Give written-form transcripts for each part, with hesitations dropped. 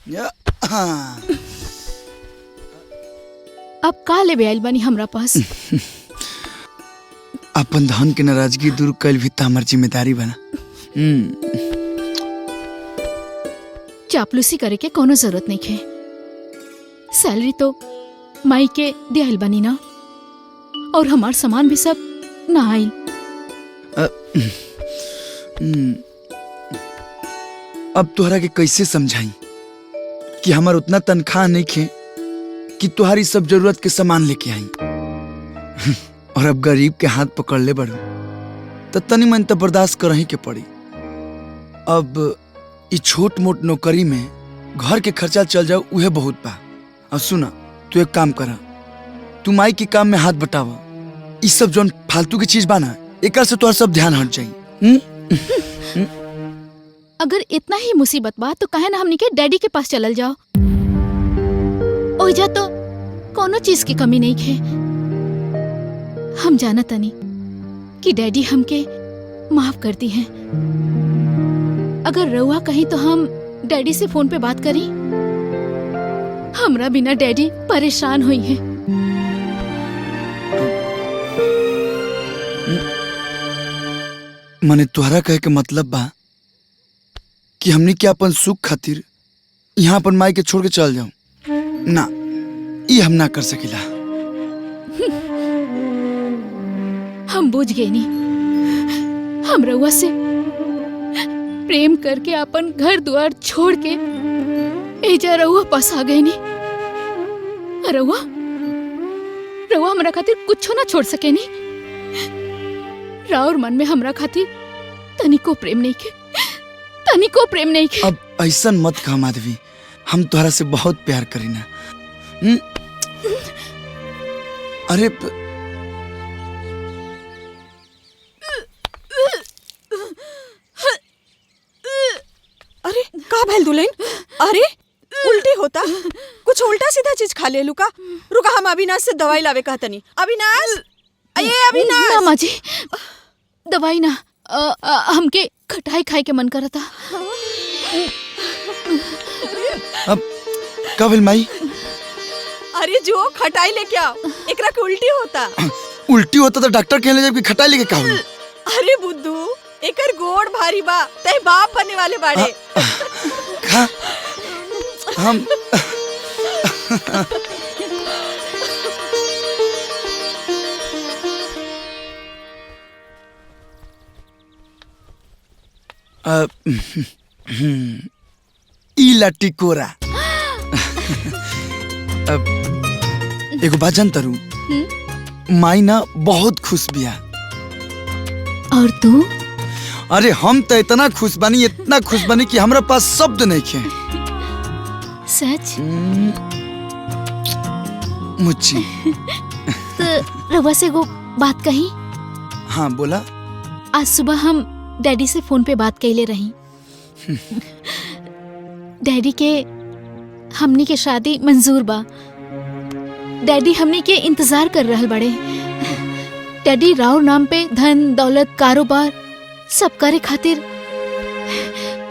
हाँ। अब का ले आइल बानी हमरा पास? अपन धन के नाराजगी दूर कल भी तो हमार जिम्मेदारी बना। चापलूसी करे के कोनो जरूरत नहीं है। सैलरी तो माई के दियाइल बानी ना, और हमार सामान भी सब ना आइल। अब तुहरा के कैसे समझाई कि हमार उतना तनख्वाह नहीं खे कि तुम्हारी सब जरूरत के सामान लेके आई। और अब गरीब के हाथ पकड़ ले बड़ू तो तनी मन तो बर्दाश्त कर ही के पड़ी। अब इस छोट मोट नौकरी में घर के खर्चा चल जाओ उहे बहुत बा। और सुना, तू एक काम करा, तू माई के काम में हाथ बटावा। इस सब जौन फालतू की चीज बाना एक से तोहर सब ध्यान हट जाई। अगर इतना ही मुसीबत बा तो कहे ना हमनी के डैडी के पास चलल जाओ। ओइजा तो कोनो चीज की कमी नहीं है। हम जानत तनी कि डैडी हमके माफ करती हैं। अगर रउआ कहीं तो हम डैडी से फोन पे बात करी। हमरा बिना डैडी परेशान हुई हैं। मने तुहरा कहे के मतलब बा कि हमनी के अपन सुख खातिर यहाँ अपन माई के छोड़ के चल जाऊं? ना, ये हम ना कर सकेला। हम बुझ गए नी। हम रउआ से प्रेम करके अपन घर द्वार छोड़ के एजा रउआ पास आ गए नी। रउआ हमरा खातिर कुछ ना छोड़ सके नी। राउर मन में हमरा खातिर तनिको प्रेम नहीं के, तनिको प्रेम नहीं के। अब ऐसा मत कह माधवी, हम तुहरा से बहुत प्यार करीना। अरे अरे का भैल दुल्हन? अरे उल्टी होता, कुछ उल्टा सीधा चीज खा ले लुका। रुका, हम अविनाश से दवाई लावे कहतनी। अविनाश, अये अविनाश। ना माँ जी, दवाई ना, हमके खटाई खाए के मन करता। अब का भइल माई? अरे जो खटाई लेके आओ, एकरा के उल्टी होता। उल्टी होता तो डॉक्टर कहले जब कि खटाई लेके का हुई? अरे बुद्धू, एकर गोड़ भारी बा, तय बाप बनने वाले बाड़े। खा हम ई लाठी कोरा। अब एगो बात जानता रू, माई ना बहुत खुश बिया। और तू? अरे हम तो इतना खुश बनी, इतना खुश बनी कि हमरा पास शब्द नहीं खे। सच? मुच्ची। तो रवा से वो बात कही? हाँ बोला। आज सुबह हम डैडी से फोन पे बात कैले रही। डैडी के हमनी के शादी मंजूर बा। डैडी हमनी के इंतजार कर रहल बड़े। डैडी राउर नाम पे धन दौलत कारोबार सब करे खातिर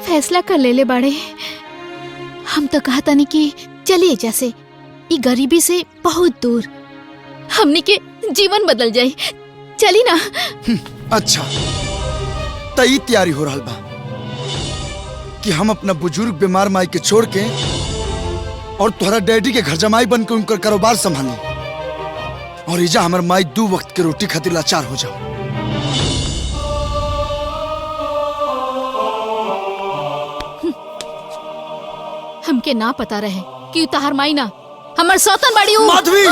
फैसला कर लेले बाड़े। हम तो कहता नहीं कि चलिए जैसे ये गरीबी से बहुत दूर हमनी के जीवन बदल जाए। चली ना। अच्छा, तई तैयारी हो रहा बा कि हम अपना बुजुर्ग बीमार माई के छोड़ के और तुम्हारा डैडी के घर जमाई बन के उनका कारोबार संभाली, और इजा हमार माई 2 वक्त के रोटी खातिर लाचार हो जाओ। हमके ना पता रहे कि तहार माई ना हमर सौतन बाड़ी हूँ। माधवी,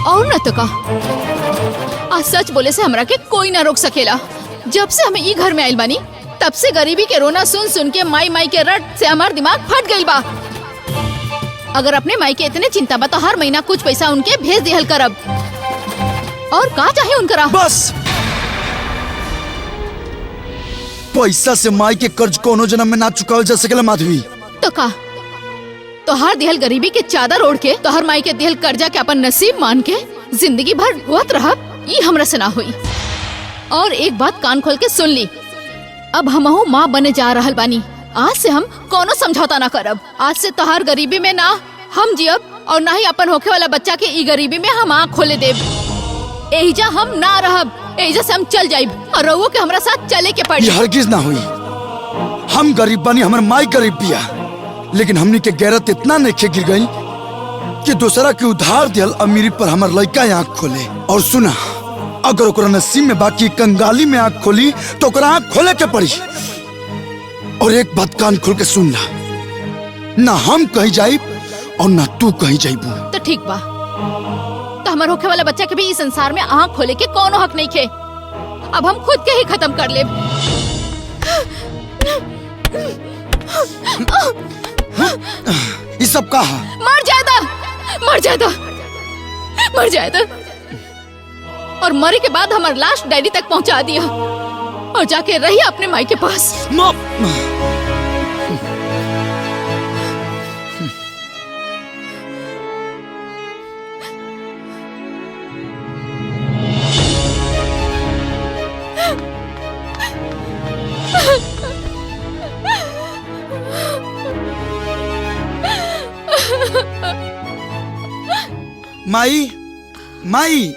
और न तो का, आज सच बोले से हमरा के कोई ना रोक सकेला। जब से हमें ई घर में आइल बानी तब से गरीबी के रोना सुन सुन के माई माई के रट से हमार दिमाग फट गइल बा। अगर अपने माई के इतने चिंता बा तो हर महीना कुछ पैसा उनके भेज दिहल करब। और का चाहे उनकरा। बस पैसा से माई के कर्ज कोनो जन्म में ना चुकावल जा सकेला माधवी। तो का तोहार दिहल गरीबी के चादर ओढ़ के तोहर माई के दिहल कर्जा के अपन नसीब मान के जिंदगी भर रोत रहब, ई हमरा से ना हुई। और एक बात कान खोल के सुन ली, अब हमहू माँ बने जा रहल बानी। आज से हम कोनो समझौता ना करब। आज से तोहार गरीबी में ना हम जियब और ना ही अपन होखे वाला बच्चा के ई गरीबी में हम आँख खोले देब। एहिजा हम ना रहब, एहिजा से हम चल जाइब और रउओ के हमरा साथ चले के पड़ी। ये हरगिज ना हुई। हम गरीब बानी, हमर माई गरीब बिया, लेकिन हमनी के गैरत इतना नहीं गिर गई कि दूसरा के उधार दियल अमीरी पर हमर लड़का आँख खोले। और सुना, अगर ओकरा नसीब में बाकी कंगाली में आँख खोली तो ओकरा आँख खोले के पड़ी। और एक बात कान खोल के सुन ला, ना हम कहीं जाइब और ना तू कहीं जाइबू। तो ठीक बा, तो हमार होखे वाला बच्चा के भी इस संसार में आँख खोले के कोनो हक नहीं खे। अब हम खुद के ही खत्म कर लेब। ये सब कहा मर जाएदा, मर जाएदा, मर जाएदा। और मरे के बाद हमार लाश डैडी तक पहुंचा दिया और जाके रही अपने माई के पास। माई, माई,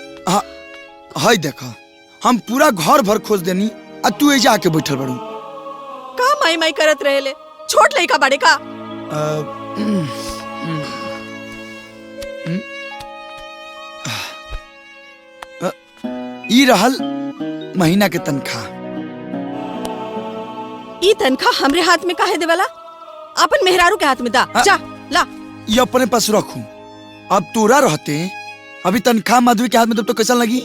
हाय देखा, हम पूरा घर भर खोज देनी आ तू एजा आके बैठल बड़ू। का माई माई करत रहेले? छोट लइका बड़े का? ई रहल महीना के तनख्वाह। ई तनख्वाह हमरे हाथ में काहे देवला? अपन मेहरारू के हाथ में दा। जा ला। ये अपने पास रखू। अब तोरा रहते अभी तनख्वाह माधवी के हाथ में, तब तो कैसा लगी?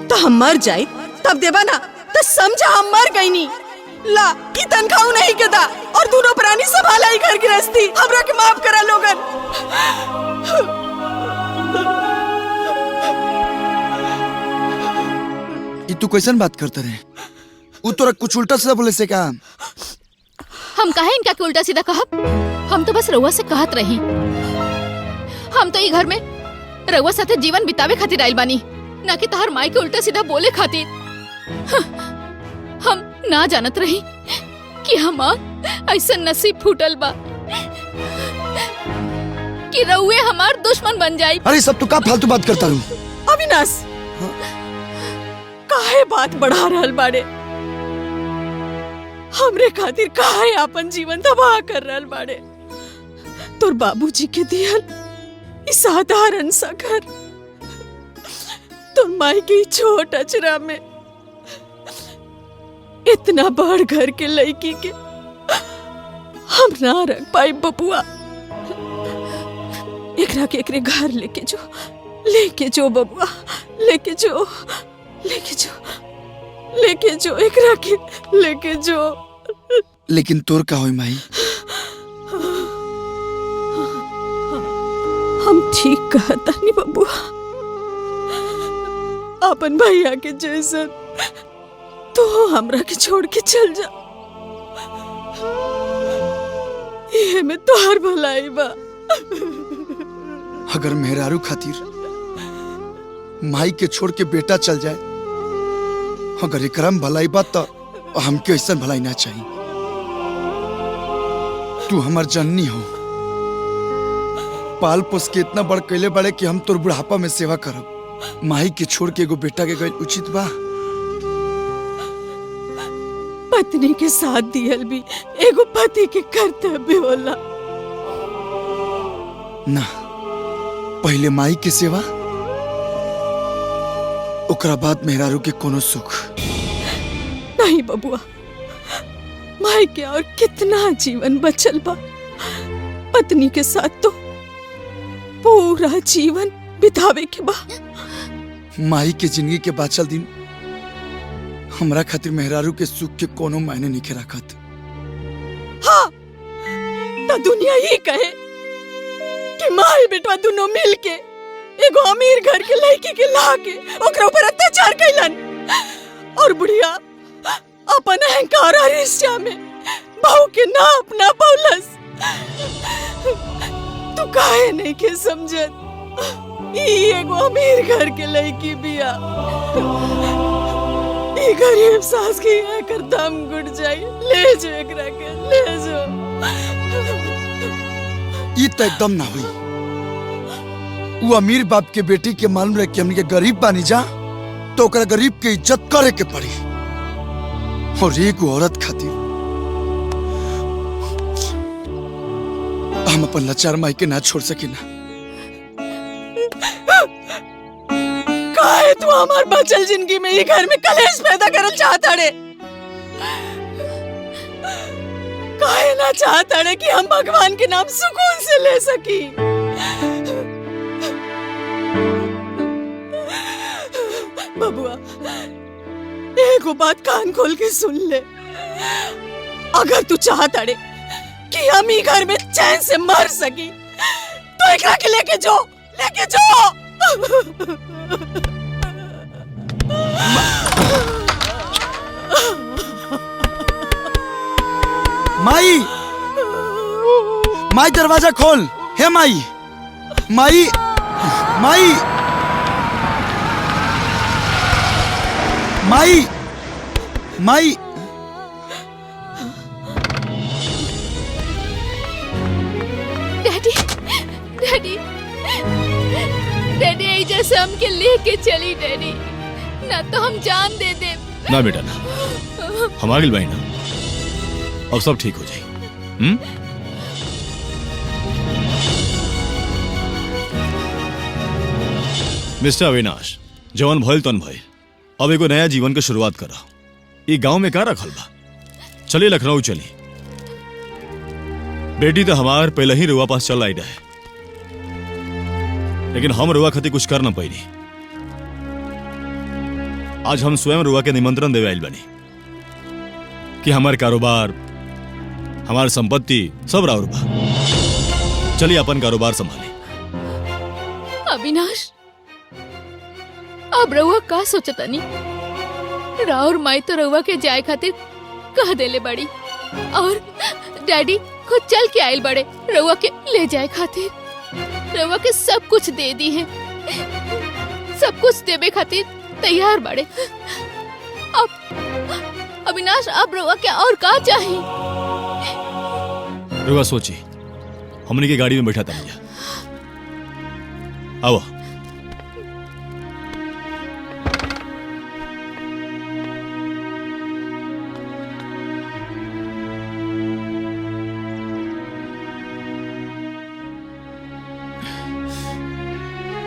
तो हम मर जाए तब देबा ना, तो समझा हम मर गई नी। ला, ई तनख्वाह नहीं के दा और दोनों प्राणी संभाला ही घर गृहस्थी। हमरा के माफ करा लोगन। ये तू कैसन बात करते रहे? वो तोरा कुछ उल्टा सीधा बोले से का? हम काहे इनका के उल्टा सीधा कहब? हम तो बस रउआ से कहत रही। हम तो ई घर में रउआ साथे जीवन बितावे खातिर आइल बानी, ना कि तहर माई के उल्टा सीधा बोले खातिर। हम ना जानत रही कि हमार ऐसा नसीब फूटल बा कि रउए हमार दुश्मन बन जाई। अरे सब तू का फालतू बात करता रू? अविनाश, काहे बात बढ़ा रहल बाड़े? हमरे खातिर काहे अपन जीवन तबाह कर रहल बाड़े? तोर बाबूजी के दियल इस साधारण सा घर, तोर माई की छोट अचरा में इतना बड़ घर के लड़की के हम ना रख पाई बबुआ। एकरा के एकरे घर लेके जो बबुआ, लेके जो एकरा के लेके जो। लेकिन तोर का होई माई? हम ठीक कहता नहीं बबुआ। अपन भैया के जैसन तो हमरा के छोड़ के चल जा। ये में तोहर भलाई बा। अगर मेहरारू खातिर माई के छोड़ के बेटा चल जाए, अगर एकरम भलाई बा तो हमके ऐसा भलाई ना चाहिए। तू हमार जननी हो, पाल पोस के इतना बड़ कैले बड़े कि हम तोर बुढ़ापा में सेवा करब। माई के छोड़ के एगो बेटा के गए उचित बा? पत्नी के साथ दियल भी एगो पति के कर्तव्य होला ना। पहले माई के सेवा, ओकरा बाद मेहरारू के कोनो सुख। नहीं बबुआ, माई के और कितना जीवन बचल बा। पत्नी के साथ तो पूरा जीवन बितावे के बा। माई के जिंदगी के बाचल दिन हमरा खातिर मेहरारू के सुख के कोनो मायने नहीं रखत। हाँ, तो दुनिया ये कहे कि माई बेटवा दोनों मिल के एगो अमीर घर के लड़की के ला के ओकरा ऊपर अत्याचार कैलन, और बुढ़िया अपन अहंकार और ईर्ष्या में बहू के ना अपना पौलस। तू काहे नहीं के समझत? ई एगो अमीर घर के लड़की बिया। ई गरीब सास की एकर दम घुट जाई। ले जो एकरा के, ले जो। ई तो एकदम ना हुई। वो अमीर बाप के बेटी के मालूम रहे कि हमने के गरीब बानी जा, तो ओकरा गरीब के इज्जत करे के पड़ी। और एक औरत खातिर हम अपन लाचार माई के ना छोड़ सकी ना। काहे तू हमार बचल जिंदगी में ही घर में कलेश पैदा करल चाहता रे? काहे ना चाहता रे कि हम भगवान के नाम सुकून से ले सकी? बबुआ, एगो बात कान खोल के सुन ले। अगर तू चाहता रे कि हम ही घर में चैन से मर सकी, तो एकरा के लेके जो, लेके जो। माई, माई दरवाजा खोल। हे माई, माई, माई, माई, माई। डैडी, डैडी, डैडी ऐजा से हमके लेके चली डैडी, ना तो हम जान दे दे। ना बेटा ना, हम आगे भाई ना, अब सब ठीक हो जाए। मिस्टर अविनाश, जवान भइल तन भइल, अब एगो नया जीवन के शुरुआत करा। ये गांव में का रखल बा? चलिए लखनऊ चली। बेटी तो हमार पहले ही रुआ पास चल आई रहे, लेकिन हम रुआ खातिर कुछ कर ना पाई। आज हम स्वयं रुआ के निमंत्रण देवे आइल बनी कि हमार कारोबार, हमार संपत्ति सब राउर बा। चलिए अपन कारोबार संभाले। अविनाश, अब रउआ का सोचतानी? राउर माई तो रउआ के जाए खातिर कह देले बड़ी, और डैडी खुद चल के आइल बड़े रउआ के ले जाए खातिर। रउआ के सब कुछ दे दी है, सब कुछ देवे खातिर तैयार बड़े। अब अविनाश, अब रउआ के और का चाहिए? रुआ सोची, हमने की गाड़ी में बैठा था। आओ।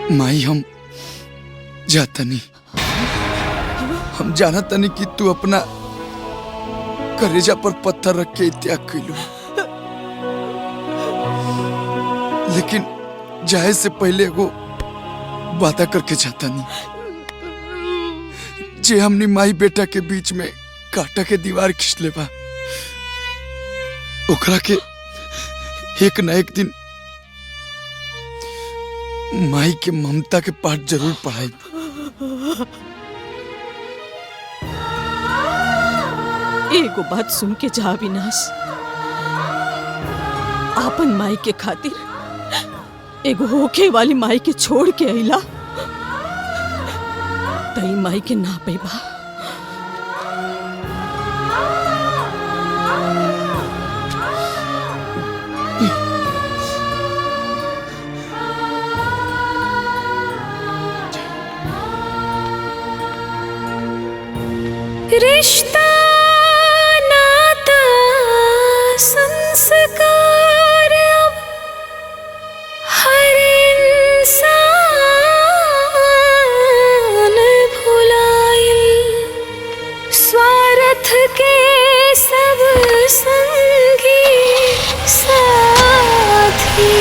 माई, हम जाता नहीं, हम जाना तनी कि तू अपना करेजा पर पत्थर रख के त्याग कैलू, लेकिन जाए से पहले वो वादा करके जाता नहीं। जे हमनी माई बेटा के बीच में काटा के दीवार खींच ले बा, ओकरा के एक न एक दिन माई के ममता के पाठ जरूर पढ़ाई। एगो बात सुन के जा अविनाश, आपन माई के खातिर एगो होखे वाली माई के छोड़ के अइला, तई माई के ना पैबा। रिश्ता नाता संस्कार अब हर इंसान भुलाइल, स्वार्थ के सब संगी साथी